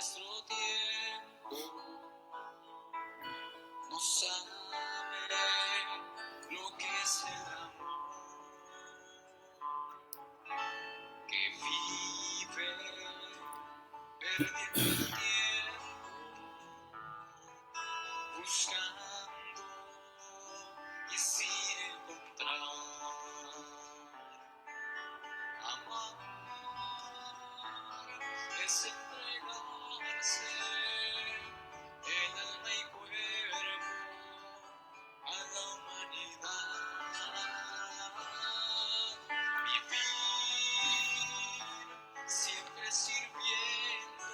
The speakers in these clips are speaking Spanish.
nuestro tiempo no sabe lo que es el amor, que vive perdiendo el tiempo, buscando y sin encontrar. Amar es entregarse en alma y cuerpo a la humanidad. Vivir siempre sirviendo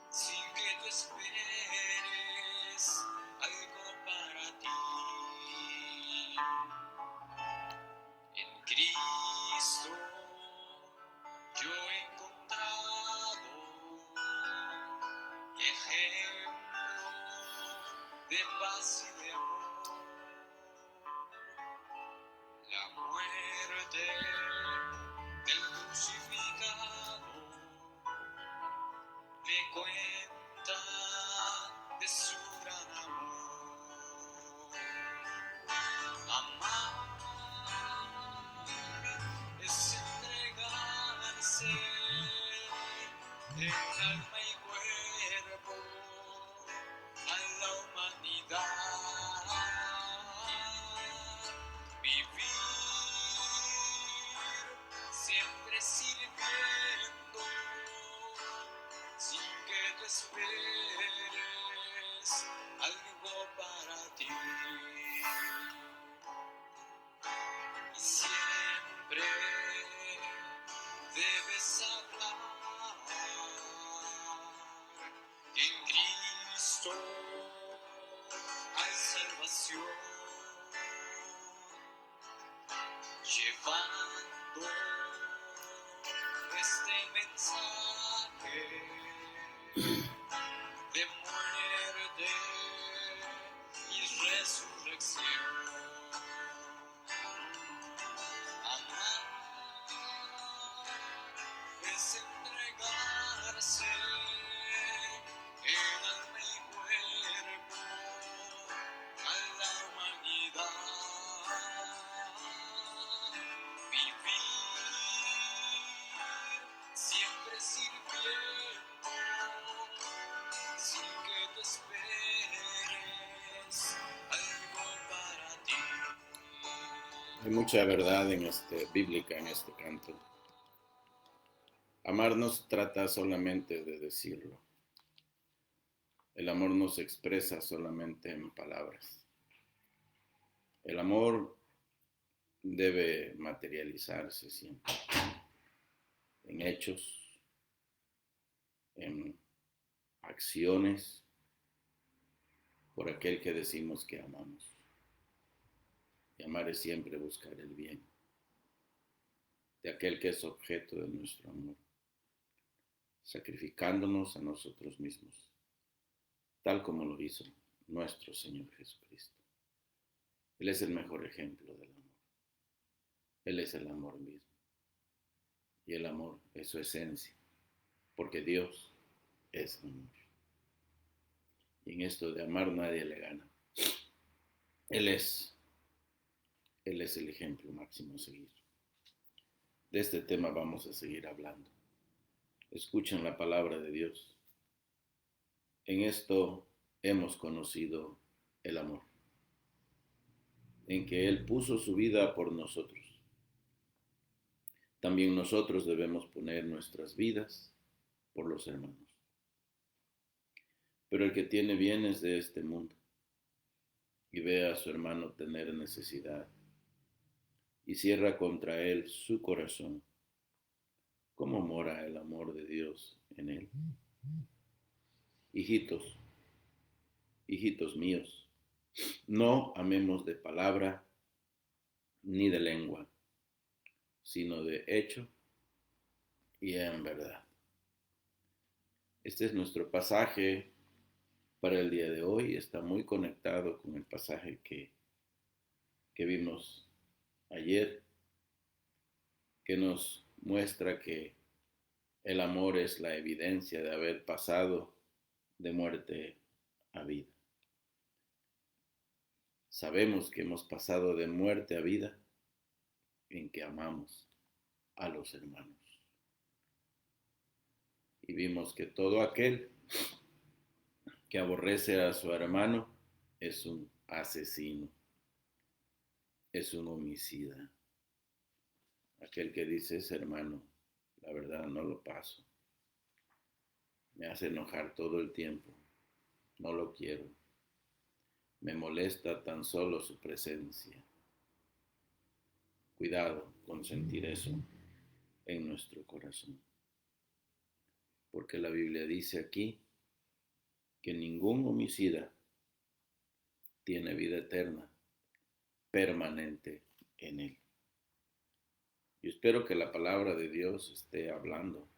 sin que tú esperes algo para ti. En Cristo yo he encontrado ejemplo de paz y de amor. La muerte del crucificado me cuenta de su gran amor. Amar es entregarse en alma y cuerpo a la humanidad. Vivir siempre sirviendo sin que tú esperes algo para ti. Y siempre debes hablar que en Cristo hay salvación, llevando este mensaje de muerte y resurrección. Amar es entregarse en alma y cuerpo a la humanidad. Vivir siempre sirviendo sin que tú esperes algo para ti. Hay mucha verdad bíblica en este canto. Amar no se trata solamente de decirlo. El amor no se expresa solamente en palabras. El amor debe materializarse siempre en hechos, en acciones, por aquel que decimos que amamos. Y amar es siempre buscar el bien de aquel que es objeto de nuestro amor, sacrificándonos a nosotros mismos, tal como lo hizo nuestro Señor Jesucristo. Él es el mejor ejemplo del amor. Él es el amor mismo. Y el amor es su esencia, porque Dios es amor. Y en esto de amar nadie le gana. Él es el ejemplo máximo a seguir. De este tema vamos a seguir hablando. Escuchen la palabra de Dios. En esto hemos conocido el amor, en que Él puso su vida por nosotros. También nosotros debemos poner nuestras vidas por los hermanos. Pero el que tiene bienes de este mundo y ve a su hermano tener necesidad y cierra contra él su corazón, ¿cómo mora el amor de Dios en él? Hijitos, hijitos míos, no amemos de palabra ni de lengua, sino de hecho y en verdad. Este es nuestro pasaje para el día de hoy. Está muy conectado con el pasaje que vimos ayer, que nos muestra que El amor es la evidencia de haber pasado de muerte a vida. Sabemos que hemos pasado de muerte a vida en que amamos a los hermanos. Y vimos que todo aquel que aborrece a su hermano es un asesino, es un homicida. Aquel que dice, ese hermano, la verdad no lo paso, me hace enojar todo el tiempo, no lo quiero, me molesta tan solo su presencia. Cuidado con sentir eso en nuestro corazón, porque la Biblia dice aquí que ningún homicida tiene vida eterna permanente en él. Yo espero que la palabra de Dios esté hablando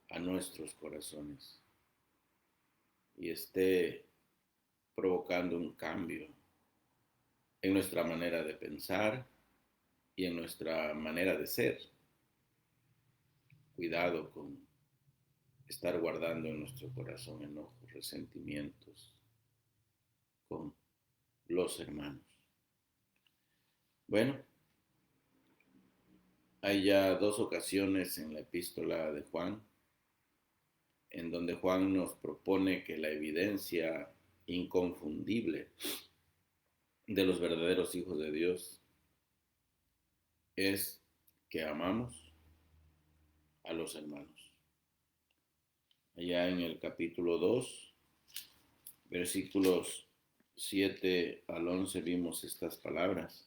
a nuestros corazones y esté provocando un cambio en nuestra manera de pensar y en nuestra manera de ser. Cuidado con estar guardando en nuestro corazón enojos, resentimientos con los hermanos. Bueno, hay ya 2 ocasiones en la epístola de Juan en donde Juan nos propone que la evidencia inconfundible de los verdaderos hijos de Dios es que amamos a los hermanos. Allá en el capítulo 2, versículos 7 al 11 vimos estas palabras.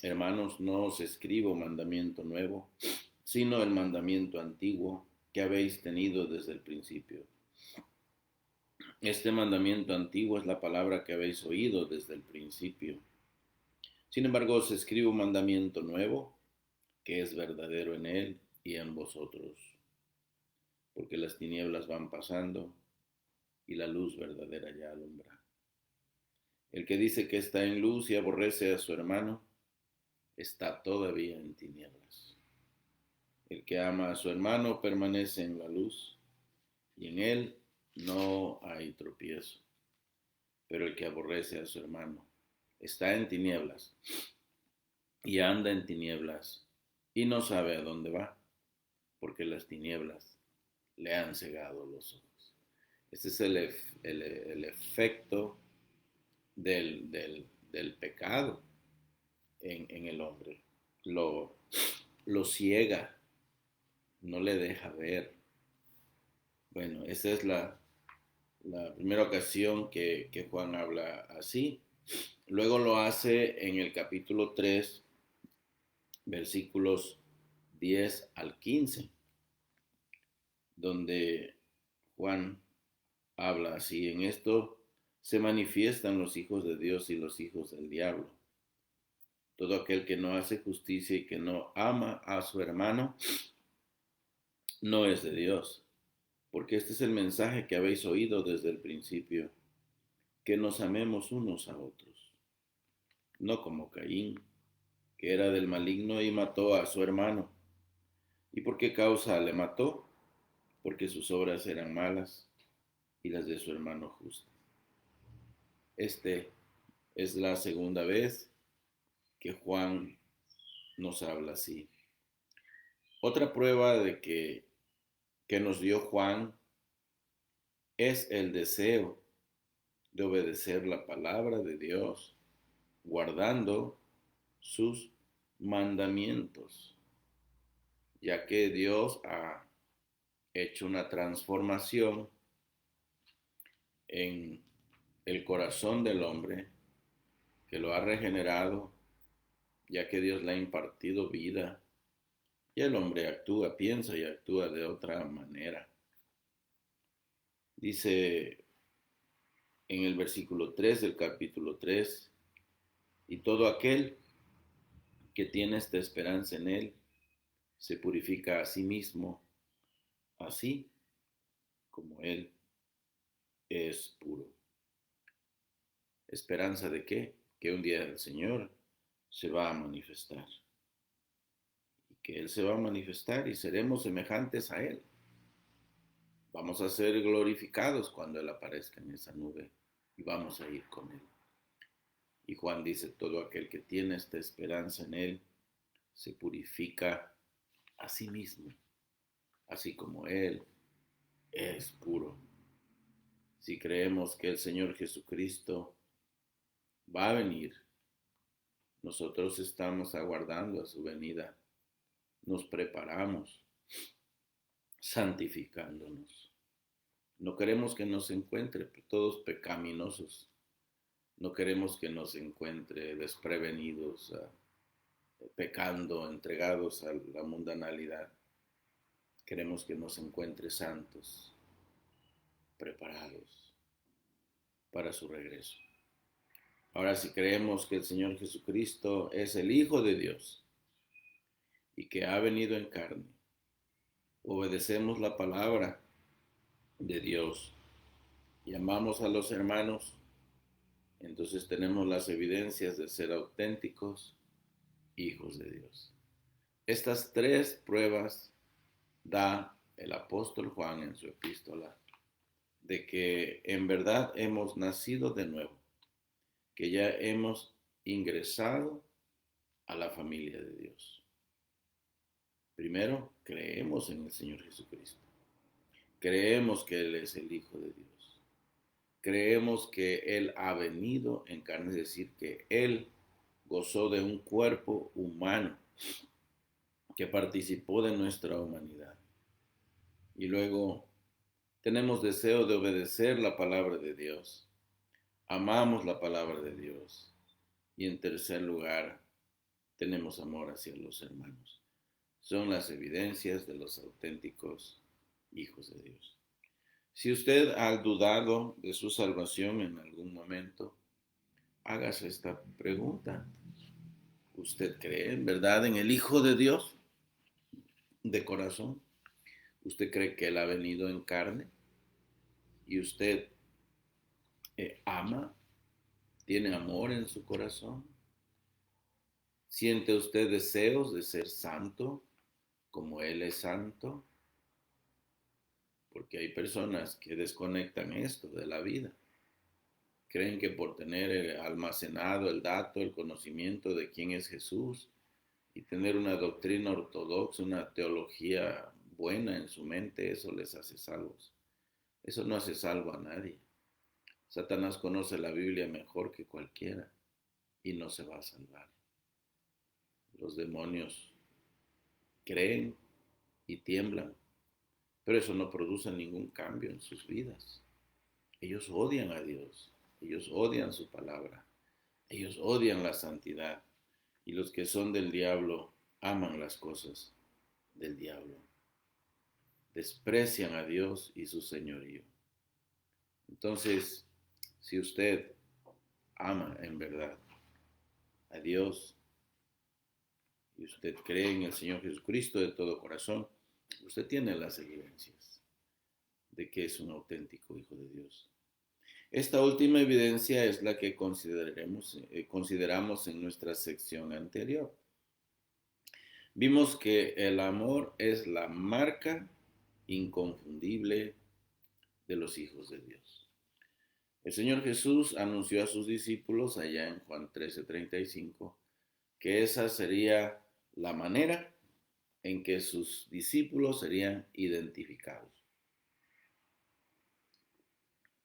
Hermanos, no os escribo mandamiento nuevo, sino el mandamiento antiguo que habéis tenido desde el principio. Este mandamiento antiguo es la palabra que habéis oído desde el principio. Sin embargo, os escribo un mandamiento nuevo, que es verdadero en él y en vosotros, porque las tinieblas van pasando y la luz verdadera ya alumbra. El que dice que está en luz y aborrece a su hermano, está todavía en tinieblas. El que ama a su hermano permanece en la luz, y en él no hay tropiezo. Pero el que aborrece a su hermano está en tinieblas, y anda en tinieblas, y no sabe a dónde va, porque las tinieblas le han cegado los ojos. Este es el efecto del pecado en el hombre. Lo ciega, no le deja ver. Bueno, esa es la primera ocasión que Juan habla así. Luego lo hace en el capítulo 3, versículos 10 al 15, donde Juan habla así: en esto se manifiestan los hijos de Dios y los hijos del diablo. Todo aquel que no hace justicia y que no ama a su hermano no es de Dios, porque este es el mensaje que habéis oído desde el principio, que nos amemos unos a otros, no como Caín, que era del maligno y mató a su hermano. ¿Y por qué causa le mató? Porque sus obras eran malas y las de su hermano justas. Este es la segunda vez que Juan nos habla así. Otra prueba de que nos dio Juan es el deseo de obedecer la palabra de Dios, guardando sus mandamientos, ya que Dios ha hecho una transformación en el corazón del hombre, que lo ha regenerado, ya que Dios le ha impartido vida, y el hombre actúa, piensa y actúa de otra manera. Dice en el versículo 3 del capítulo 3, y todo aquel que tiene esta esperanza en él se purifica a sí mismo, así como él es puro. ¿Esperanza de qué? Que un día el Señor se va a manifestar. ¿Y que Él se va a manifestar y seremos semejantes a Él. Vamos a ser glorificados cuando Él aparezca en esa nube y vamos a ir con Él. Y Juan dice, todo aquel que tiene esta esperanza en Él se purifica a sí mismo, así como Él es puro. Si creemos que el Señor Jesucristo va a venir, nosotros estamos aguardando a su venida, nos preparamos, santificándonos. No queremos que nos encuentre todos pecaminosos, no queremos que nos encuentre desprevenidos, pecando, entregados a la mundanalidad. Queremos que nos encuentre santos, preparados para su regreso. Ahora, si creemos que el Señor Jesucristo es el Hijo de Dios y que ha venido en carne, obedecemos la palabra de Dios y amamos a los hermanos, entonces tenemos las evidencias de ser auténticos hijos de Dios. Estas tres pruebas da el apóstol Juan en su epístola, de que en verdad hemos nacido de nuevo, que ya hemos ingresado a la familia de Dios. Primero, creemos en el Señor Jesucristo. Creemos que Él es el Hijo de Dios. Creemos que Él ha venido en carne, es decir, que Él gozó de un cuerpo humano que participó de nuestra humanidad. Y luego tenemos deseo de obedecer la palabra de Dios. Amamos la palabra de Dios. Y en tercer lugar, tenemos amor hacia los hermanos. Son las evidencias de los auténticos hijos de Dios. Si usted ha dudado de su salvación en algún momento, hágase esta pregunta. ¿Usted cree en verdad en el Hijo de Dios de corazón? ¿Usted cree que Él ha venido en carne? ¿Y usted ama? ¿Tiene amor en su corazón? ¿Siente usted deseos de ser santo como Él es santo? Porque hay personas que desconectan esto de la vida. Creen que por tener almacenado el dato, el conocimiento de quién es Jesús y tener una doctrina ortodoxa, una teología buena en su mente, eso les hace salvos. Eso no hace salvo a nadie. Satanás conoce la Biblia mejor que cualquiera y no se va a salvar. Los demonios creen y tiemblan, pero eso no produce ningún cambio en sus vidas. Ellos odian a Dios, ellos odian su palabra, ellos odian la santidad, y los que son del diablo aman las cosas del diablo, desprecian a Dios y su señorío. Entonces, si usted ama en verdad a Dios y usted cree en el Señor Jesucristo de todo corazón, usted tiene las evidencias de que es un auténtico hijo de Dios. Esta última evidencia es la que consideramos en nuestra sección anterior. Vimos que el amor es la marca inconfundible de los hijos de Dios. El Señor Jesús anunció a sus discípulos allá en Juan 13:35 que esa sería la manera en que sus discípulos serían identificados.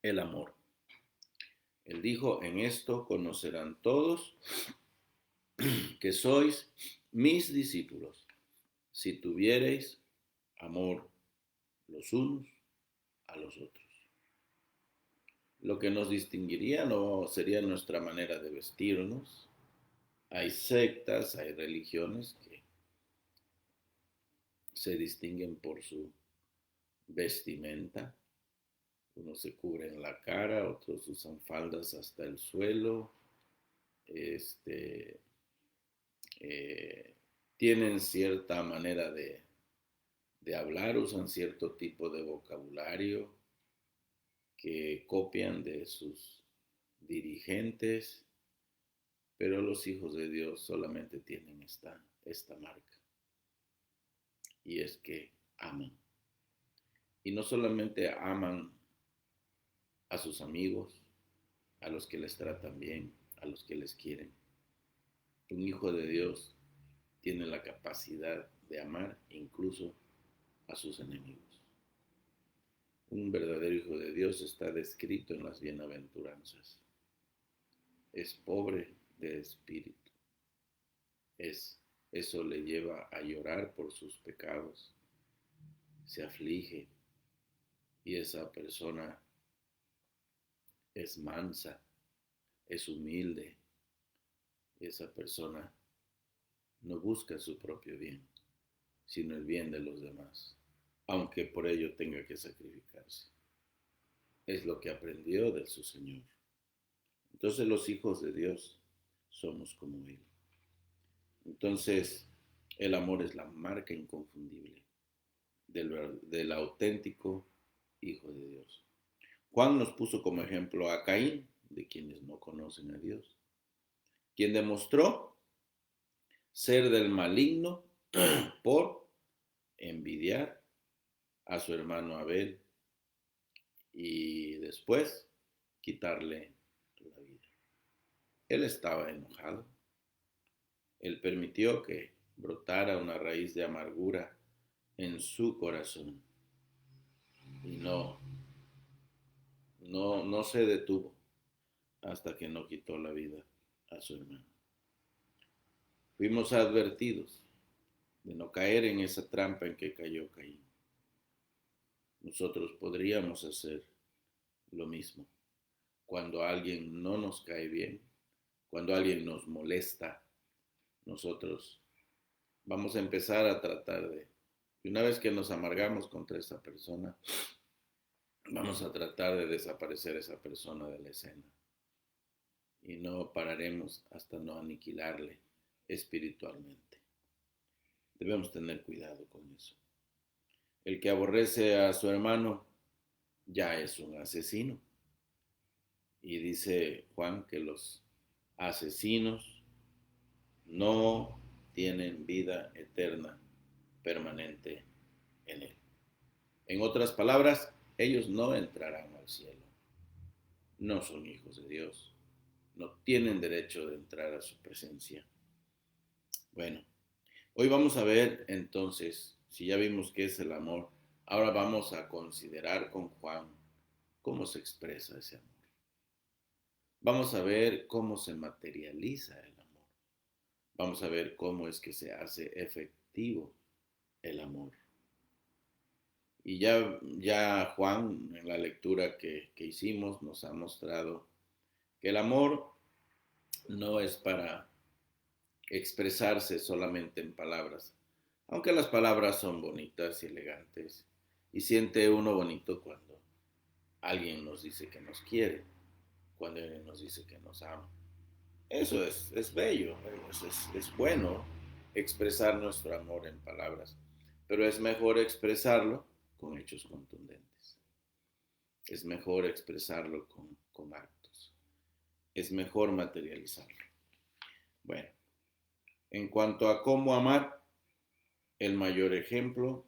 El amor. Él dijo, en esto conocerán todos que sois mis discípulos, si tuviereis amor los unos a los otros. Lo que nos distinguiría no sería nuestra manera de vestirnos. Hay sectas, hay religiones que se distinguen por su vestimenta. Unos se cubren la cara, otros usan faldas hasta el suelo. Tienen cierta manera de hablar, usan cierto tipo de vocabulario que copian de sus dirigentes, pero los hijos de Dios solamente tienen esta marca. y es que aman. Y no solamente aman a sus amigos, a los que les tratan bien, a los que les quieren. Un hijo de Dios tiene la capacidad de amar incluso a sus enemigos. Un verdadero hijo de Dios está descrito en las bienaventuranzas. Es pobre de espíritu. Eso le lleva a llorar por sus pecados. Se aflige y esa persona es mansa, es humilde. Esa persona no busca su propio bien, sino el bien de los demás, aunque por ello tenga que sacrificarse. Es lo que aprendió de su Señor. Entonces los hijos de Dios somos como Él. Entonces el amor es la marca inconfundible del auténtico Hijo de Dios. Juan nos puso como ejemplo a Caín, de quienes no conocen a Dios, quien demostró ser del maligno por envidiar a su hermano Abel y después quitarle la vida. Él estaba enojado. Él permitió que brotara una raíz de amargura en su corazón y no se detuvo hasta que no quitó la vida a su hermano. Fuimos advertidos de no caer en esa trampa en que cayó Caín. Nosotros podríamos hacer lo mismo. Cuando alguien no nos cae bien, cuando alguien nos molesta, nosotros vamos a empezar a tratar y una vez que nos amargamos contra esa persona, vamos a tratar de desaparecer esa persona de la escena. Y no pararemos hasta no aniquilarle espiritualmente. Debemos tener cuidado con eso. El que aborrece a su hermano ya es un asesino. Y dice Juan que los asesinos no tienen vida eterna permanente en él. En otras palabras, ellos no entrarán al cielo. No son hijos de Dios. No tienen derecho de entrar a su presencia. Bueno, hoy vamos a ver entonces, si ya vimos qué es el amor, ahora vamos a considerar con Juan cómo se expresa ese amor. Vamos a ver cómo se materializa el amor. Vamos a ver cómo es que se hace efectivo el amor. Y ya Juan, en la lectura que hicimos, nos ha mostrado que el amor no es para expresarse solamente en palabras, aunque las palabras son bonitas y elegantes, y siente uno bonito cuando alguien nos dice que nos quiere, cuando alguien nos dice que nos ama. Eso es bello, es bueno expresar nuestro amor en palabras, pero es mejor expresarlo con hechos contundentes. Es mejor expresarlo con actos. Es mejor materializarlo. Bueno, en cuanto a cómo amar, el mayor ejemplo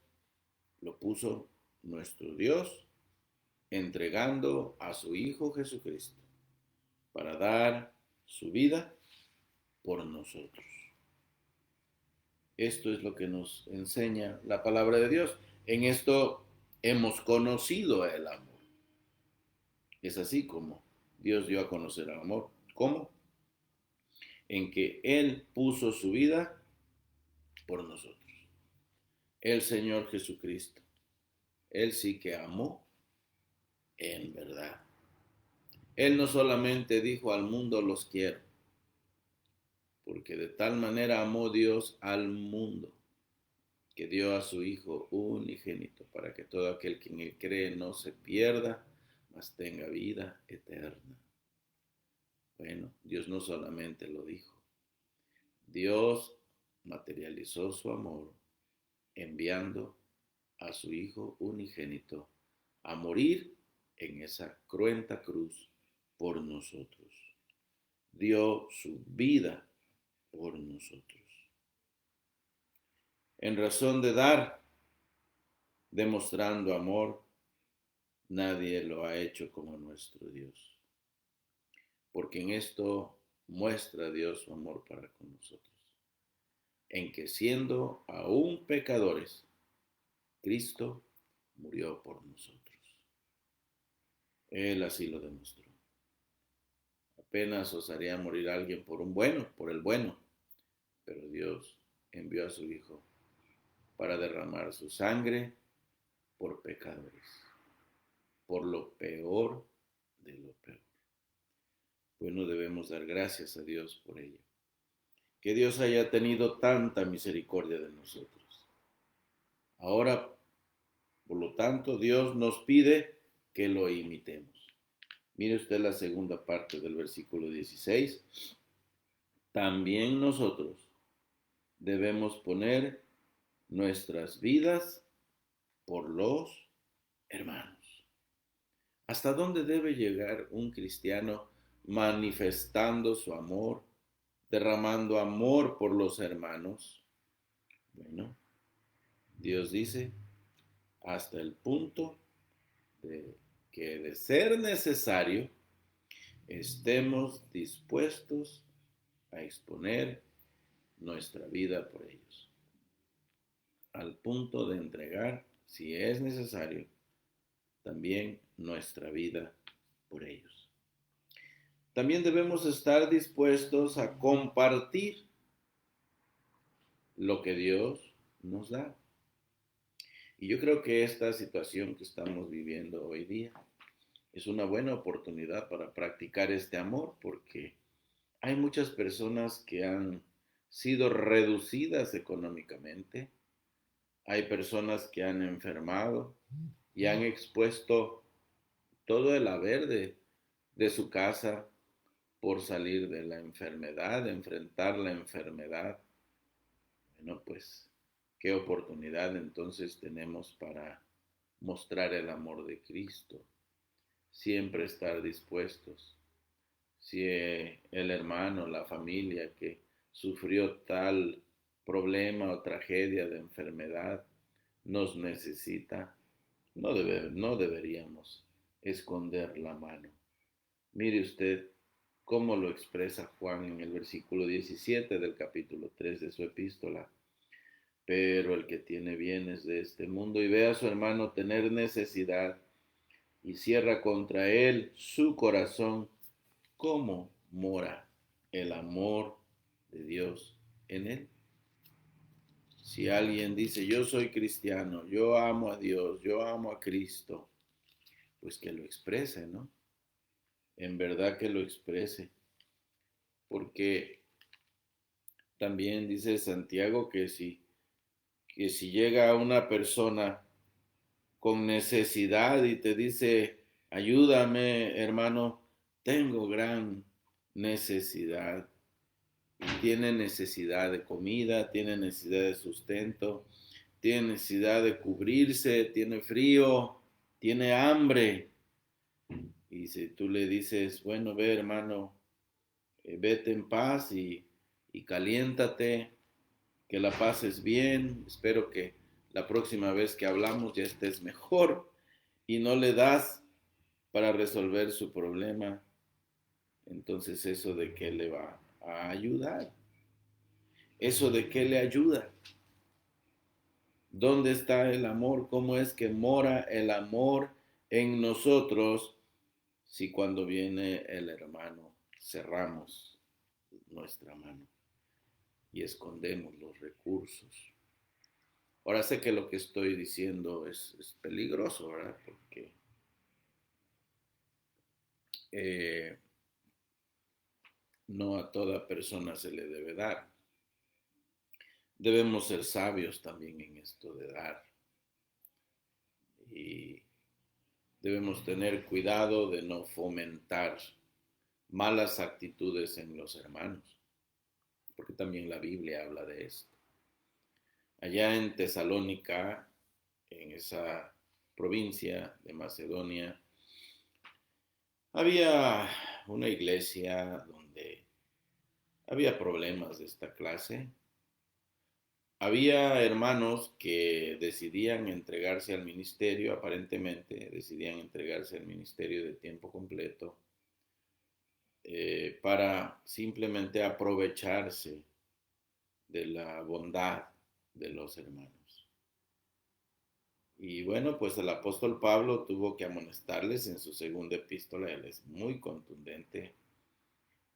lo puso nuestro Dios entregando a su Hijo Jesucristo para dar su vida por nosotros. Esto es lo que nos enseña la palabra de Dios. En esto hemos conocido el amor. Es así como Dios dio a conocer el amor. ¿Cómo? En que Él puso su vida por nosotros. El Señor Jesucristo. Él sí que amó en verdad. Él no solamente dijo al mundo los quiero, porque de tal manera amó Dios al mundo, que dio a su Hijo unigénito, para que todo aquel que en Él cree no se pierda, mas tenga vida eterna. Bueno, Dios no solamente lo dijo, Dios materializó su amor enviando a su Hijo unigénito a morir en esa cruenta cruz por nosotros. Dio su vida por nosotros. En razón de dar demostrando amor, nadie lo ha hecho como nuestro Dios. Porque en esto muestra Dios su amor para con nosotros, en que siendo aún pecadores, Cristo murió por nosotros. Él así lo demostró. Apenas osaría morir alguien por el bueno, pero Dios envió a su Hijo para derramar su sangre por pecadores, por lo peor de lo peor. Pues no debemos dar gracias a Dios por ello. Que Dios haya tenido tanta misericordia de nosotros. Ahora, por lo tanto, Dios nos pide que lo imitemos. Mire usted la segunda parte del versículo 16. También nosotros debemos poner nuestras vidas por los hermanos. ¿Hasta dónde debe llegar un cristiano manifestando su amor, derramando amor por los hermanos? Bueno, Dios dice, hasta el punto de que de ser necesario, estemos dispuestos a exponer nuestra vida por ellos, al punto de entregar, si es necesario, también nuestra vida por ellos. También debemos estar dispuestos a compartir lo que Dios nos da. Y yo creo que esta situación que estamos viviendo hoy día es una buena oportunidad para practicar este amor, porque hay muchas personas que han sido reducidas económicamente, hay personas que han enfermado y han expuesto todo el haber de su casa por salir de la enfermedad, de enfrentar la enfermedad. Bueno, pues, qué oportunidad entonces tenemos para mostrar el amor de Cristo. Siempre estar dispuestos. Si el hermano, la familia que sufrió tal problema o tragedia de enfermedad nos necesita, no deberíamos esconder la mano. Mire usted cómo lo expresa Juan en el versículo 17 del capítulo 3 de su epístola. Pero el que tiene bienes de este mundo y ve a su hermano tener necesidad y cierra contra él su corazón, ¿cómo mora el amor de Dios en él? Si alguien dice, yo soy cristiano, yo amo a Dios, yo amo a Cristo, pues que lo exprese, ¿no? En verdad que lo exprese. Porque también dice Santiago que si llega una persona con necesidad y te dice, ayúdame, hermano, tengo gran necesidad. Y tiene necesidad de comida, tiene necesidad de sustento, tiene necesidad de cubrirse, tiene frío, tiene hambre. Y si tú le dices, bueno, ve, hermano, vete en paz y caliéntate, que la pases bien, espero que la próxima vez que hablamos ya estés mejor, y no le das para resolver su problema, entonces eso de qué le va a ayudar, eso de qué le ayuda. ¿Dónde está el amor? ¿Cómo es que mora el amor en nosotros si cuando viene el hermano cerramos nuestra mano y escondemos los recursos? Ahora sé que lo que estoy diciendo es peligroso, ¿verdad? Porque no a toda persona se le debe dar. Debemos ser sabios también en esto de dar. Y debemos tener cuidado de no fomentar malas actitudes en los hermanos, porque también la Biblia habla de esto. Allá en Tesalónica, en esa provincia de Macedonia, había una iglesia donde había problemas de esta clase. había hermanos que decidían entregarse al ministerio, aparentemente decidían entregarse al ministerio de tiempo completo, para simplemente aprovecharse de la bondad de los hermanos. Y bueno, pues el apóstol Pablo tuvo que amonestarles en su segunda epístola. Él es muy contundente.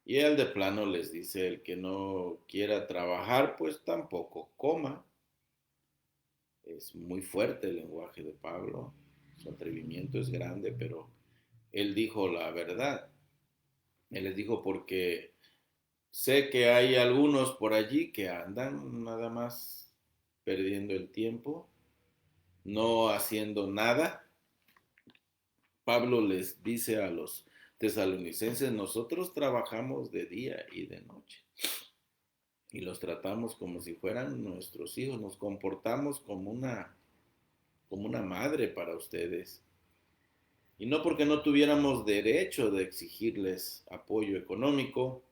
Y él de plano les dice: el que no quiera trabajar, pues tampoco coma. Es muy fuerte el lenguaje de Pablo. Su atrevimiento es grande, pero él dijo la verdad. Él les dijo: porque sé que hay algunos por allí que andan nada más perdiendo el tiempo, no haciendo nada. Pablo les dice a los tesalonicenses: nosotros trabajamos de día y de noche y los tratamos como si fueran nuestros hijos, nos comportamos como una madre para ustedes. Y no porque no tuviéramos derecho de exigirles apoyo económico,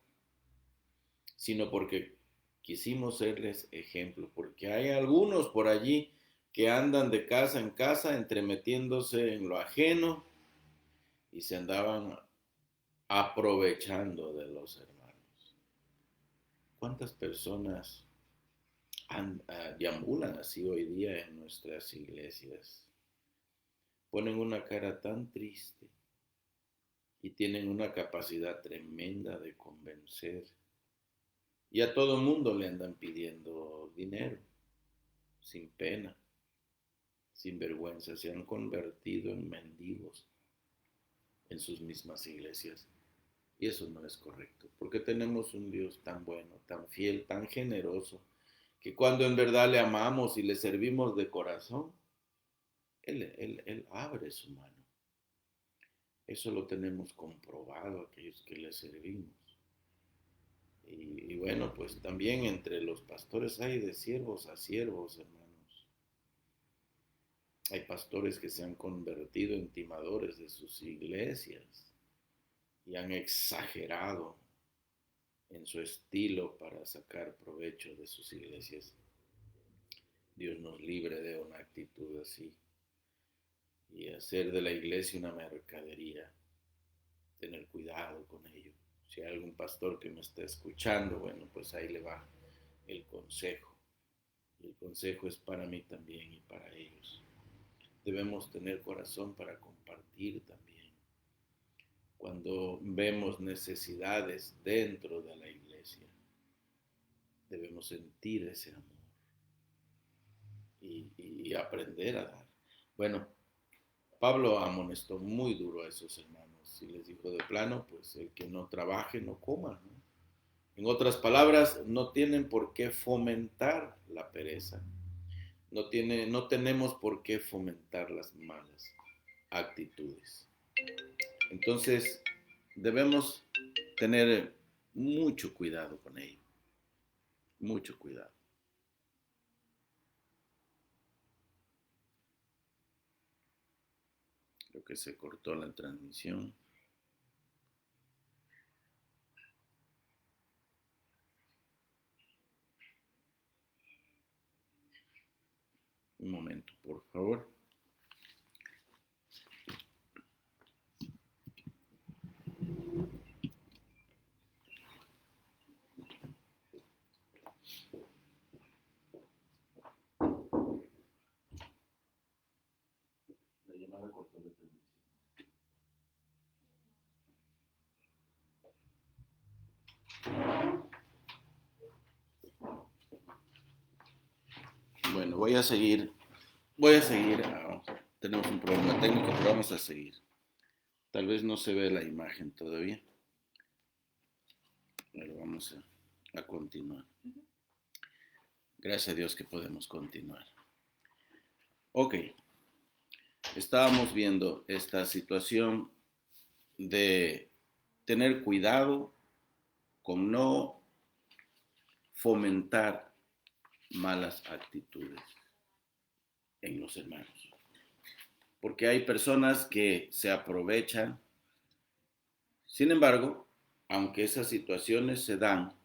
sino porque quisimos serles ejemplo, porque hay algunos por allí que andan de casa en casa entremetiéndose en lo ajeno y se andaban aprovechando de los hermanos. ¿Cuántas personas deambulan así hoy día en nuestras iglesias? Ponen una cara tan triste y tienen una capacidad tremenda de convencer. Y a todo mundo le andan pidiendo dinero, sin pena, sin vergüenza. Se han convertido en mendigos en sus mismas iglesias. Y eso no es correcto, porque tenemos un Dios tan bueno, tan fiel, tan generoso, que cuando en verdad le amamos y le servimos de corazón, Él abre su mano. Eso lo tenemos comprobado aquellos que le servimos. Y bueno, pues también entre los pastores hay de siervos a siervos, hermanos. Hay pastores que se han convertido en timadores de sus iglesias y han exagerado en su estilo para sacar provecho de sus iglesias. Dios nos libre de una actitud así y hacer de la iglesia una mercadería. Tener cuidado con ello. Si hay algún pastor que me está escuchando, bueno, pues ahí le va el consejo. Y el consejo es para mí también y para ellos. Debemos tener corazón para compartir también. Cuando vemos necesidades dentro de la iglesia, debemos sentir ese amor y aprender a dar. Bueno, Pablo amonestó muy duro a esos hermanos y les dijo de plano: pues el que no trabaje no coma, ¿no? En otras palabras, no tienen por qué fomentar la pereza. No tenemos por qué fomentar las malas actitudes. Entonces, debemos tener mucho cuidado con ello. Mucho cuidado. Creo que se cortó la transmisión. Un momento, por favor. La llamada cortó la transmisión. Bueno, voy a seguir. Tenemos un problema técnico, pero vamos a seguir. Tal vez no se ve la imagen todavía, pero vamos a continuar. Gracias a Dios que podemos continuar. Ok, estábamos viendo esta situación de tener cuidado con no fomentar malas actitudes en los hermanos. Porque hay personas que se aprovechan. Sin embargo, aunque esas situaciones se dan,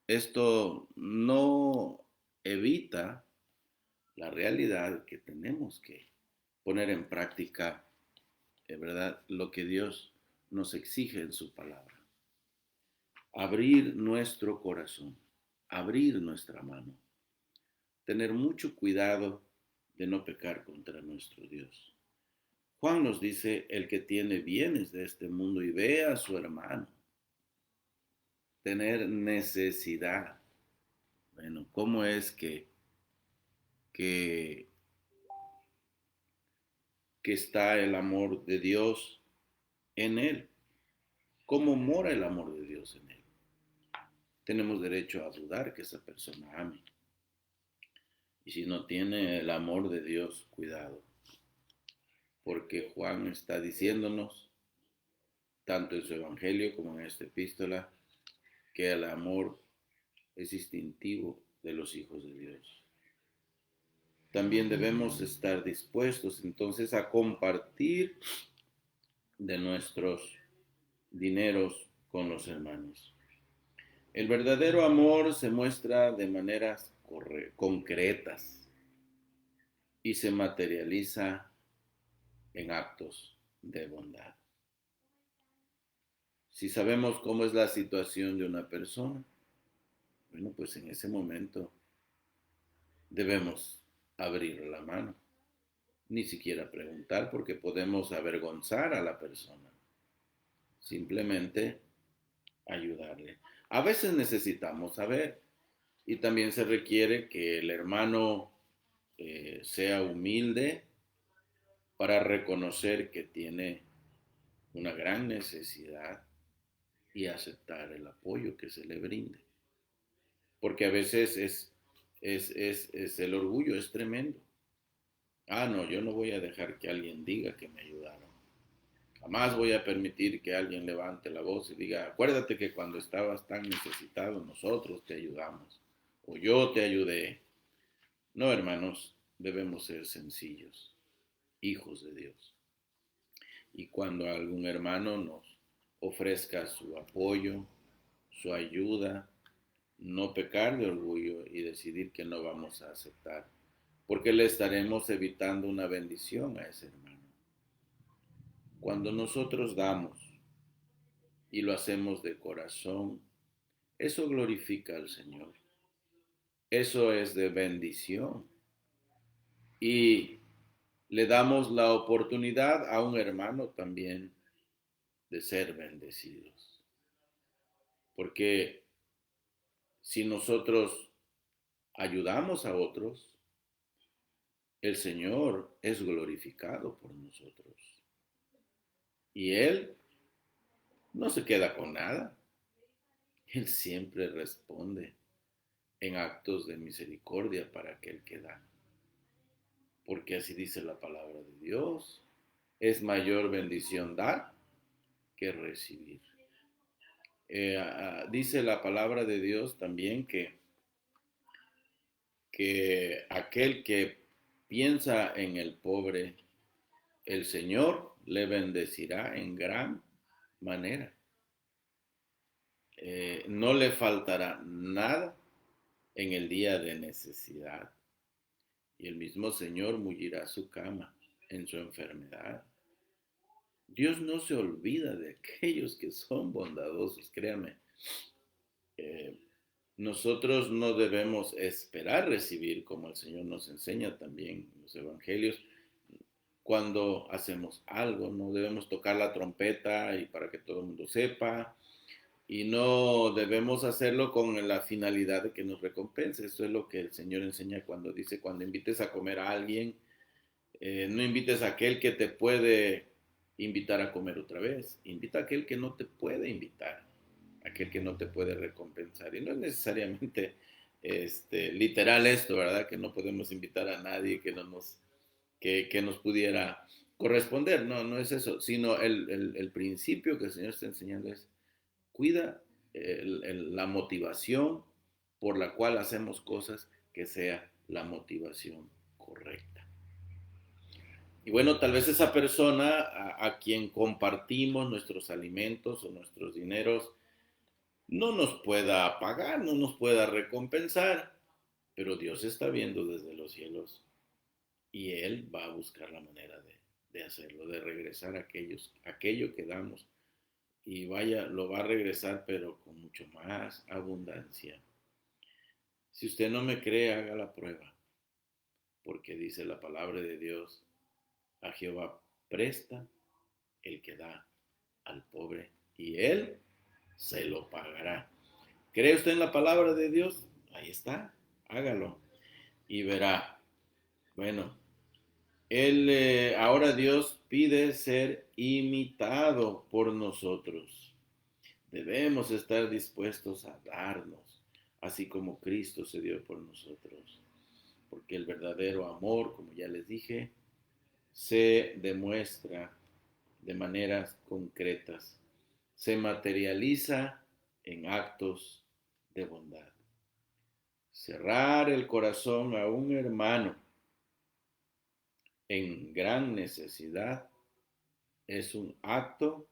esto no evita la realidad que tenemos que poner en práctica, ¿verdad? Lo que Dios nos exige en su palabra. Abrir nuestro corazón, abrir nuestra mano, tener mucho cuidado de no pecar contra nuestro Dios. Juan nos dice, el que tiene bienes de este mundo y ve a su hermano tener necesidad. Bueno, ¿cómo es que, que está el amor de Dios en él? ¿Cómo mora el amor de Dios en él? Tenemos derecho a dudar que esa persona ame. Y si no tiene el amor de Dios, cuidado. Porque Juan está diciéndonos, tanto en su evangelio como en esta epístola, que el amor es distintivo de los hijos de Dios. También debemos estar dispuestos entonces a compartir de nuestros dineros con los hermanos. El verdadero amor se muestra de maneras concretas y se materializa en actos de bondad. Si sabemos cómo es la situación de una persona, bueno, pues en ese momento debemos abrir la mano, ni siquiera preguntar porque podemos avergonzar a la persona, simplemente ayudarle. A veces necesitamos saber y también se requiere que el hermano sea humilde para reconocer que tiene una gran necesidad y aceptar el apoyo que se le brinde. Porque a veces es el orgullo, es tremendo. Ah, no, yo no voy a dejar que alguien diga que me ayudaron. Jamás voy a permitir que alguien levante la voz y diga, acuérdate que cuando estabas tan necesitado nosotros te ayudamos o yo te ayudé. No, hermanos, debemos ser sencillos, hijos de Dios. Y cuando algún hermano nos ofrezca su apoyo, su ayuda, no pecar de orgullo y decidir que no vamos a aceptar, porque le estaremos evitando una bendición a ese hermano. Cuando nosotros damos y lo hacemos de corazón, eso glorifica al Señor. Eso es de bendición. Y le damos la oportunidad a un hermano también de ser bendecidos. Porque si nosotros ayudamos a otros, el Señor es glorificado por nosotros. Y Él no se queda con nada. Él siempre responde en actos de misericordia para aquel que da. Porque así dice la palabra de Dios. Es mayor bendición dar que recibir. Dice la palabra de Dios también que aquel que piensa en el pobre, el Señor le bendecirá en gran manera. No le faltará nada en el día de necesidad. Y el mismo Señor mullirá su cama en su enfermedad. Dios no se olvida de aquellos que son bondadosos, créame. Nosotros no debemos esperar recibir, como el Señor nos enseña también en los evangelios, cuando hacemos algo. No debemos tocar la trompeta y para que todo el mundo sepa, y no debemos hacerlo con la finalidad de que nos recompense. Eso es lo que el Señor enseña cuando dice, cuando invites a comer a alguien, no invites a aquel que te puede invitar a comer otra vez, invita a aquel que no te puede invitar, aquel que no te puede recompensar. Y no es necesariamente literal esto, ¿verdad? Que no podemos invitar a nadie que nos pudiera corresponder. No, no es eso, sino el principio que el Señor está enseñando es, cuida la motivación por la cual hacemos cosas, que sea la motivación correcta. Y bueno, tal vez esa persona a quien compartimos nuestros alimentos o nuestros dineros no nos pueda pagar, no nos pueda recompensar, pero Dios está viendo desde los cielos y Él va a buscar la manera de hacerlo, de regresar aquello que damos y lo va a regresar, pero con mucho más abundancia. Si usted no me cree, haga la prueba, porque dice la palabra de Dios, a Jehová presta el que da al pobre y Él se lo pagará. ¿Cree usted en la palabra de Dios? Ahí está, hágalo y verá. Bueno, ahora Dios pide ser imitado por nosotros. Debemos estar dispuestos a darnos, así como Cristo se dio por nosotros. Porque el verdadero amor, como ya les dije, se demuestra de maneras concretas, se materializa en actos de bondad. Cerrar el corazón a un hermano en gran necesidad es un acto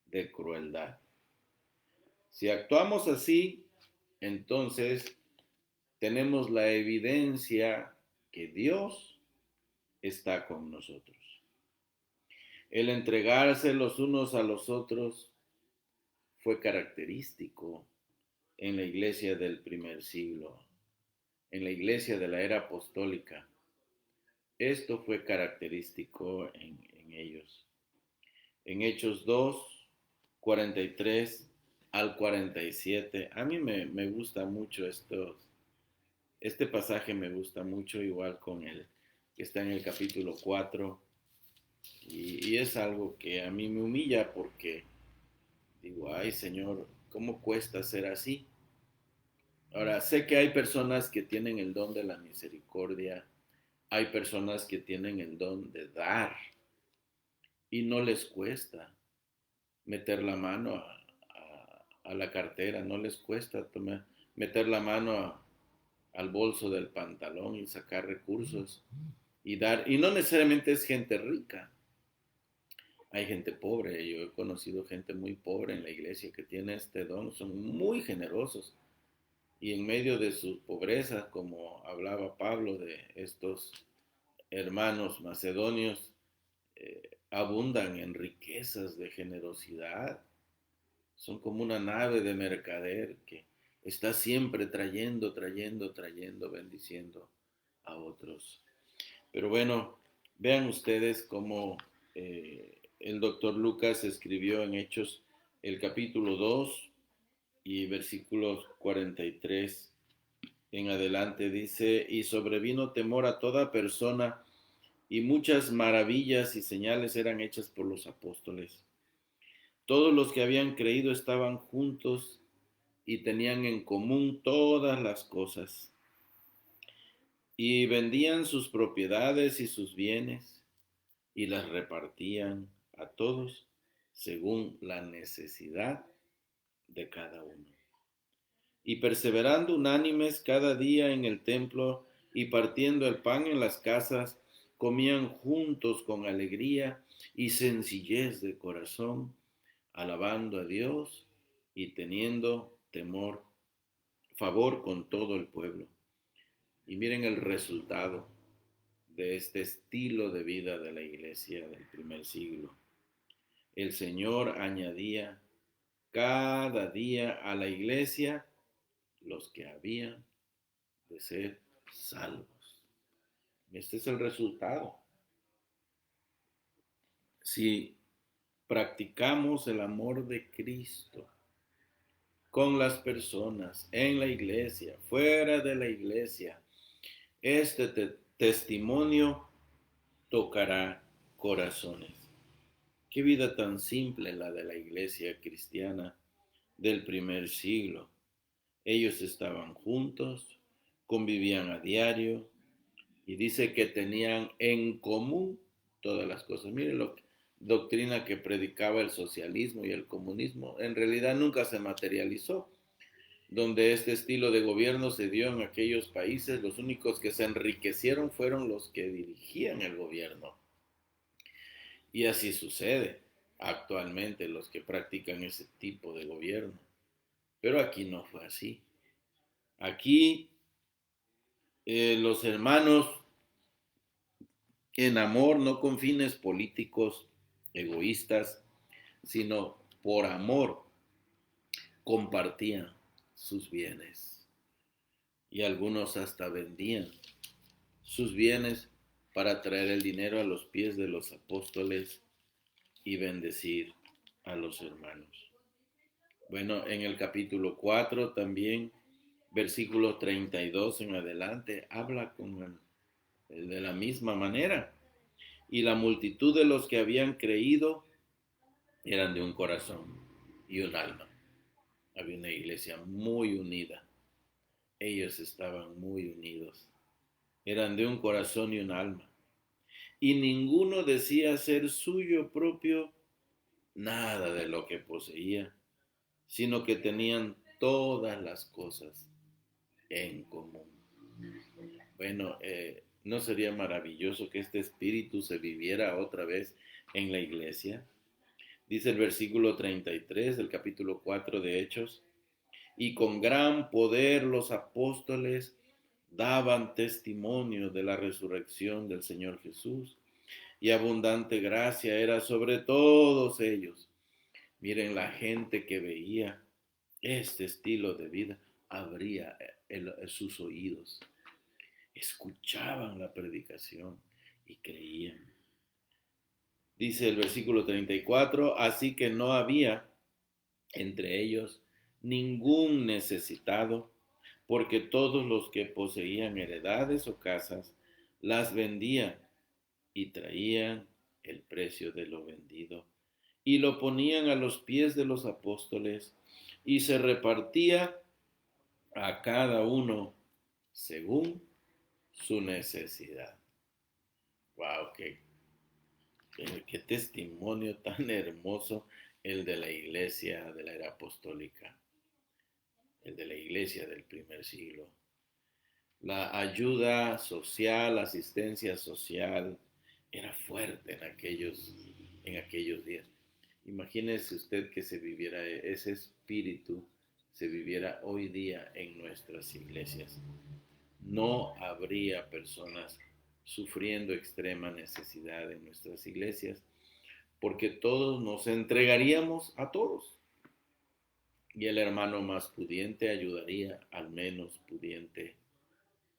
de crueldad. Si actuamos así, entonces tenemos la evidencia que Dios está con nosotros. El entregarse los unos a los otros fue característico en la iglesia del primer siglo, en la iglesia de la era apostólica. Esto fue característico en ellos. En Hechos 2, 43 al 47, a mí me gusta mucho este pasaje me gusta mucho, igual con el que está en el capítulo 4, y es algo que a mí me humilla porque digo, ay Señor, ¿cómo cuesta ser así? Ahora, sé que hay personas que tienen el don de la misericordia, hay personas que tienen el don de dar y no les cuesta meter la mano a la cartera, no les cuesta meter la mano al bolso del pantalón y sacar recursos y dar, y no necesariamente es gente rica, hay gente pobre, yo he conocido gente muy pobre en la iglesia que tiene este don, son muy generosos y en medio de su pobreza, como hablaba Pablo de estos hermanos macedonios, abundan en riquezas de generosidad, son como una nave de mercader que está siempre trayendo, bendiciendo a otros. Pero bueno, vean ustedes cómo el doctor Lucas escribió en Hechos el capítulo 2 y versículos 43 en adelante. Dice, y sobrevino temor a toda persona y muchas maravillas y señales eran hechas por los apóstoles. Todos los que habían creído estaban juntos y tenían en común todas las cosas. Y vendían sus propiedades y sus bienes y las repartían a todos según la necesidad de cada uno. Y perseverando unánimes cada día en el templo y partiendo el pan en las casas, comían juntos con alegría y sencillez de corazón, alabando a Dios y teniendo favor con todo el pueblo. Y miren el resultado de este estilo de vida de la iglesia del primer siglo. El Señor añadía cada día a la iglesia los que habían de ser salvos. Este es el resultado. Si practicamos el amor de Cristo con las personas, en la iglesia, fuera de la iglesia, este testimonio tocará corazones. Qué vida tan simple la de la iglesia cristiana del primer siglo. Ellos estaban juntos, convivían a diario y dice que tenían en común todas las cosas. Miren la doctrina que predicaba el socialismo y el comunismo, en realidad nunca se materializó. Donde este estilo de gobierno se dio en aquellos países, los únicos que se enriquecieron fueron los que dirigían el gobierno. Y así sucede actualmente los que practican ese tipo de gobierno. Pero aquí no fue así. Aquí Los hermanos en amor, no con fines políticos egoístas, sino por amor, compartían sus bienes. Y algunos hasta vendían sus bienes para traer el dinero a los pies de los apóstoles y bendecir a los hermanos. Bueno, en el capítulo 4 también, versículo 32 en adelante, habla con de la misma manera. Y la multitud de los que habían creído eran de un corazón y un alma. Había una iglesia muy unida. Ellos estaban muy unidos. Eran de un corazón y un alma. Y ninguno decía ser suyo propio nada de lo que poseía, sino que tenían todas las cosas en común. Bueno, ¿no sería maravilloso que este espíritu se viviera otra vez en la iglesia? Dice el versículo 33 del capítulo 4 de Hechos, y con gran poder los apóstoles daban testimonio de la resurrección del Señor Jesús, y abundante gracia era sobre todos ellos. Miren, la gente que veía este estilo de vida abría sus oídos, escuchaban la predicación y creían. Dice el versículo 34, así que no había entre ellos ningún necesitado, porque todos los que poseían heredades o casas las vendían y traían el precio de lo vendido y lo ponían a los pies de los apóstoles y se repartía a cada uno según su necesidad. Wow, qué testimonio tan hermoso el de la iglesia de la era apostólica, el de la iglesia del primer siglo. La ayuda social, asistencia social, era fuerte en aquellos días. Imagínese usted que se viviera ese espíritu, se viviera hoy día en nuestras iglesias. No habría personas sufriendo extrema necesidad en nuestras iglesias, porque todos nos entregaríamos a todos. Y el hermano más pudiente ayudaría al menos pudiente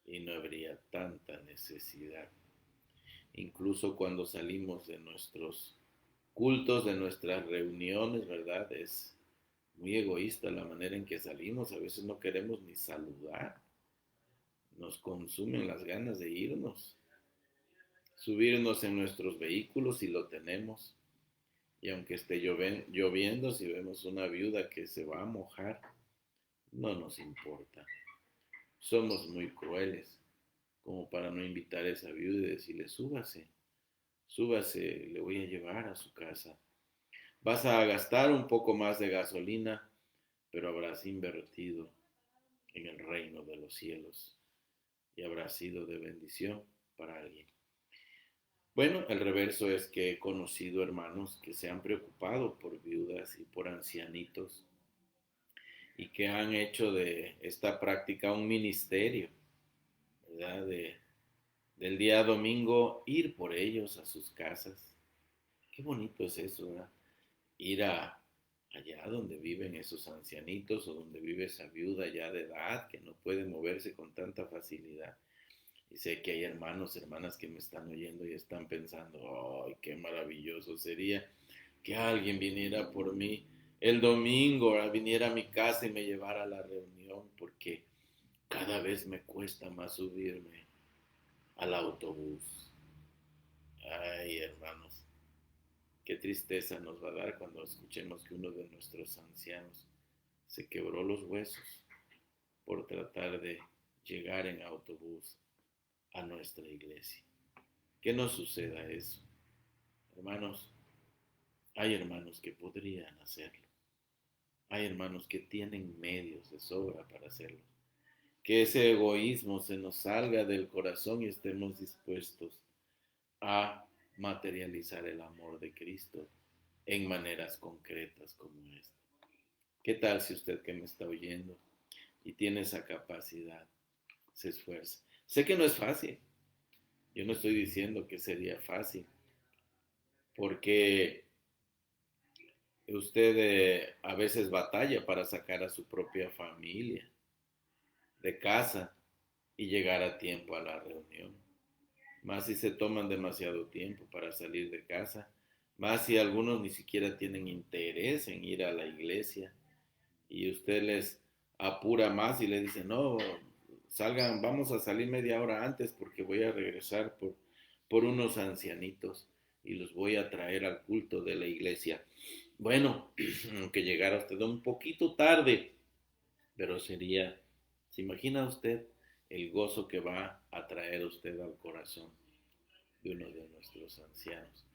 y no habría tanta necesidad. Incluso cuando salimos de nuestros cultos, de nuestras reuniones, ¿verdad? Es muy egoísta la manera en que salimos. A veces no queremos ni saludar. Nos consumen las ganas de irnos, subirnos en nuestros vehículos si lo tenemos. Y aunque esté lloviendo, si vemos una viuda que se va a mojar, no nos importa. Somos muy crueles como para no invitar a esa viuda y decirle, súbase, le voy a llevar a su casa. Vas a gastar un poco más de gasolina, pero habrás invertido en el reino de los cielos y habrá sido de bendición para alguien. Bueno, el reverso es que he conocido hermanos que se han preocupado por viudas y por ancianitos y que han hecho de esta práctica un ministerio, ¿verdad? Del día domingo ir por ellos a sus casas. Qué bonito es eso, ¿verdad? Ir allá donde viven esos ancianitos o donde vive esa viuda ya de edad que no puede moverse con tanta facilidad. Y sé que hay hermanos, hermanas que me están oyendo y están pensando, ¡ay, qué maravilloso sería que alguien viniera por mí el domingo, viniera a mi casa y me llevara a la reunión, porque cada vez me cuesta más subirme al autobús! Ay, hermanos, qué tristeza nos va a dar cuando escuchemos que uno de nuestros ancianos se quebró los huesos por tratar de llegar en autobús a nuestra iglesia. Que no suceda eso. Hermanos, hay hermanos que podrían hacerlo. Hay hermanos que tienen medios de sobra para hacerlo. Que ese egoísmo se nos salga del corazón y estemos dispuestos a materializar el amor de Cristo en maneras concretas como esta. ¿Qué tal si usted que me está oyendo y tiene esa capacidad se esfuerza? Sé que no es fácil, yo no estoy diciendo que sería fácil, porque usted a veces batalla para sacar a su propia familia de casa y llegar a tiempo a la reunión. Más si se toman demasiado tiempo para salir de casa, más si algunos ni siquiera tienen interés en ir a la iglesia y usted les apura más y le dice, no, salgan, vamos a salir media hora antes porque voy a regresar por unos ancianitos y los voy a traer al culto de la iglesia. Bueno, aunque llegara usted un poquito tarde, pero sería, ¿se imagina usted el gozo que va a traer usted al corazón de uno de nuestros ancianos?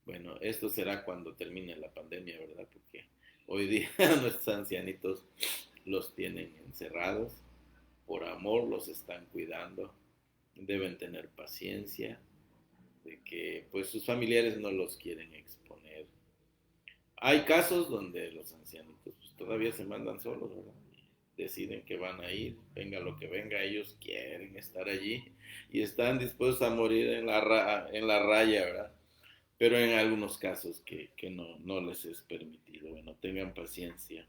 Bueno, esto será cuando termine la pandemia, ¿verdad? Porque hoy día nuestros ancianitos los tienen encerrados, por amor los están cuidando, deben tener paciencia de que pues sus familiares no los quieren exponer. Hay casos donde los ancianitos pues, todavía se mandan solos, ¿verdad? Y deciden que van a ir, venga lo que venga, ellos quieren estar allí y están dispuestos a morir en la raya, ¿verdad? Pero en algunos casos que no les es permitido. Bueno, tengan paciencia.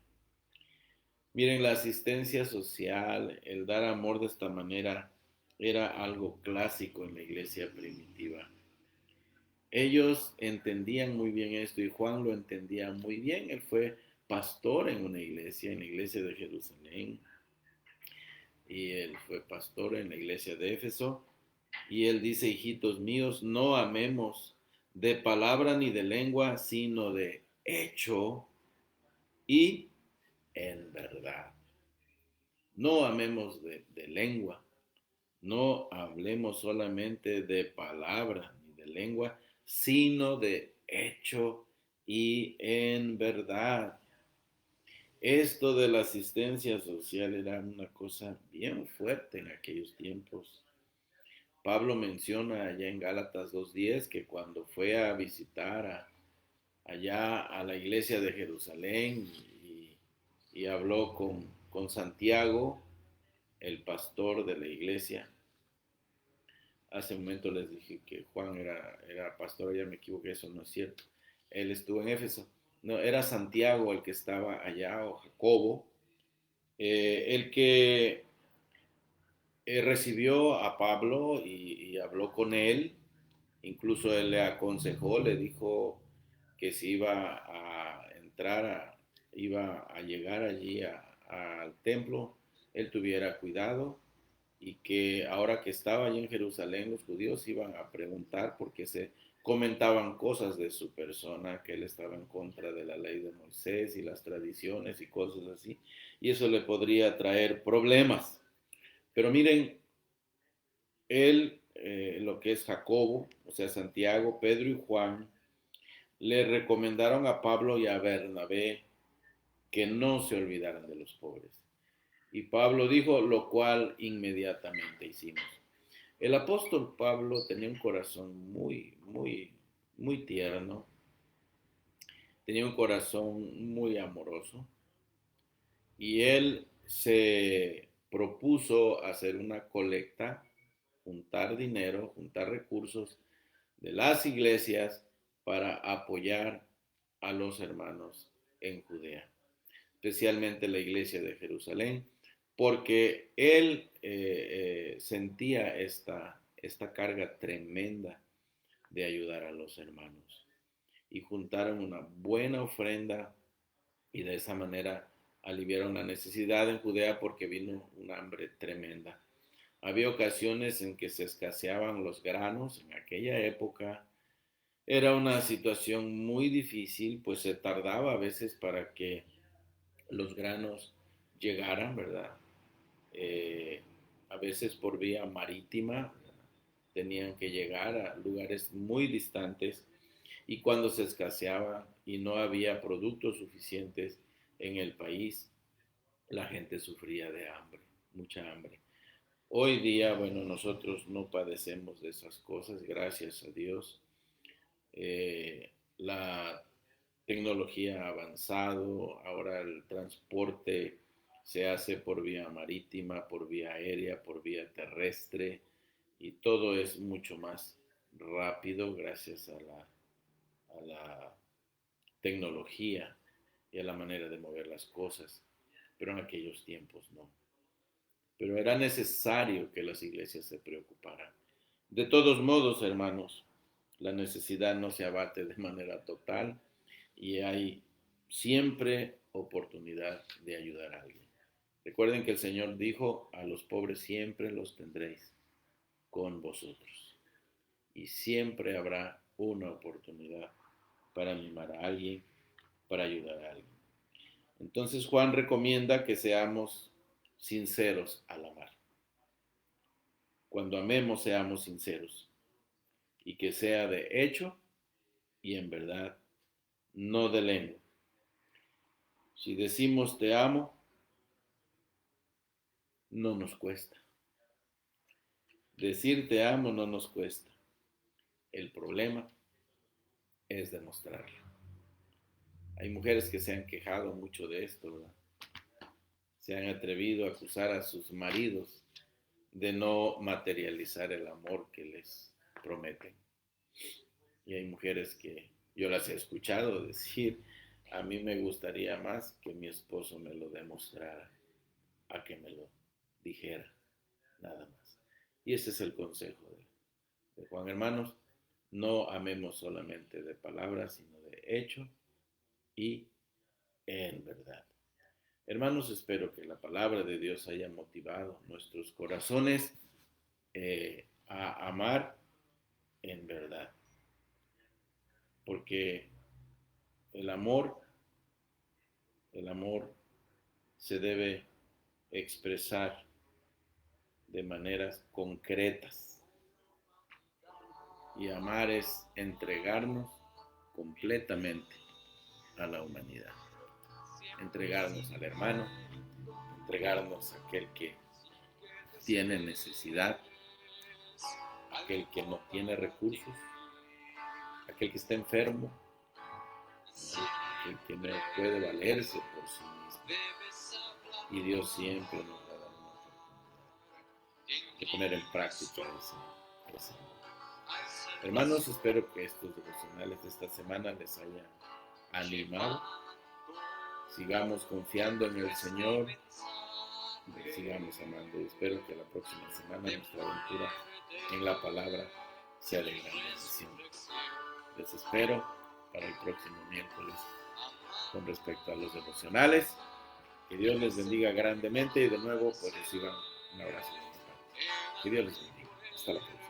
Miren, la asistencia social, el dar amor de esta manera, era algo clásico en la iglesia primitiva. Ellos entendían muy bien esto y Juan lo entendía muy bien. Él fue pastor en la iglesia de Jerusalén, y él fue pastor en la iglesia de Éfeso. Y él dice, hijitos míos, no amemos de palabra ni de lengua, sino de hecho y en verdad. No amemos de lengua, no hablemos solamente de palabra ni de lengua, sino de hecho y en verdad. Esto de la asistencia social era una cosa bien fuerte en aquellos tiempos. Pablo menciona allá en Gálatas 2:10 que cuando fue a visitar allá a la iglesia de Jerusalén y habló con Santiago, el pastor de la iglesia. Hace un momento les dije que Juan era pastor, ya me equivoqué, eso no es cierto. Él estuvo en Éfeso. No, era Santiago el que estaba allá, o Jacobo, el que recibió a Pablo y habló con él. Incluso él le aconsejó, le dijo que si iba a entrar, iba a llegar allí al templo, él tuviera cuidado y que ahora que estaba allí en Jerusalén, los judíos iban a preguntar porque se comentaban cosas de su persona, que él estaba en contra de la ley de Moisés y las tradiciones y cosas así, y eso le podría traer problemas. Pero miren, él, lo que es Jacobo, o sea, Santiago, Pedro y Juan, le recomendaron a Pablo y a Bernabé que no se olvidaran de los pobres. Y Pablo dijo, lo cual inmediatamente hicimos. El apóstol Pablo tenía un corazón muy tierno, tenía un corazón muy amoroso y él se propuso hacer una colecta, juntar dinero, juntar recursos de las iglesias para apoyar a los hermanos en Judea, especialmente la iglesia de Jerusalén, porque él sentía esta carga tremenda de ayudar a los hermanos. Y juntaron una buena ofrenda y de esa manera aliviaron la necesidad en Judea porque vino una hambre tremenda. Había ocasiones en que se escaseaban los granos en aquella época. Era una situación muy difícil, pues se tardaba a veces para que los granos llegaran, ¿verdad? Eh, a veces por vía marítima, tenían que llegar a lugares muy distantes y cuando se escaseaba y no había productos suficientes en el país, la gente sufría de hambre, mucha hambre. Hoy día, bueno, nosotros no padecemos de esas cosas, gracias a Dios. La tecnología ha avanzado, ahora el transporte se hace por vía marítima, por vía aérea, por vía terrestre. y todo es mucho más rápido gracias a la tecnología y a la manera de mover las cosas, pero en aquellos tiempos no. Pero era necesario que las iglesias se preocuparan. De todos modos, hermanos, la necesidad no se abate de manera total y hay siempre oportunidad de ayudar a alguien. Recuerden que el Señor dijo, a los pobres siempre los tendréis con vosotros. Y siempre habrá una oportunidad para animar a alguien, para ayudar a alguien. Entonces Juan recomienda que seamos sinceros al amar. Cuando amemos, seamos sinceros y que sea de hecho y en verdad, no de lengua. Si decimos te amo, no nos cuesta. Decir te amo no nos cuesta. El problema es demostrarlo. Hay mujeres que se han quejado mucho de esto, ¿verdad? Se han atrevido a acusar a sus maridos de no materializar el amor que les prometen. Y hay mujeres que yo las he escuchado decir, a mí me gustaría más que mi esposo me lo demostrara a que me lo dijera, nada más. Y ese es el consejo de Juan. Hermanos, no amemos solamente de palabras, sino de hecho y en verdad. Hermanos, espero que la palabra de Dios haya motivado nuestros corazones a amar en verdad. Porque el amor se debe expresar de maneras concretas. Y amar es entregarnos completamente a la humanidad. Entregarnos al hermano, entregarnos a aquel que tiene necesidad, aquel que no tiene recursos, aquel que está enfermo, aquel que no puede valerse por sí mismo. Y Dios siempre nos va a dar una oportunidad de poner en práctica ese amor. Hermanos, espero que estos devocionales de esta semana les hayan animado. Sigamos confiando en el Señor, sigamos amando. Espero que la próxima semana nuestra aventura en la palabra sea de gran bendición. Les espero para el próximo miércoles con respecto a los devocionales. Que Dios les bendiga grandemente y de nuevo pues reciban un abrazo de mi parte. Que Dios les bendiga. Hasta la próxima.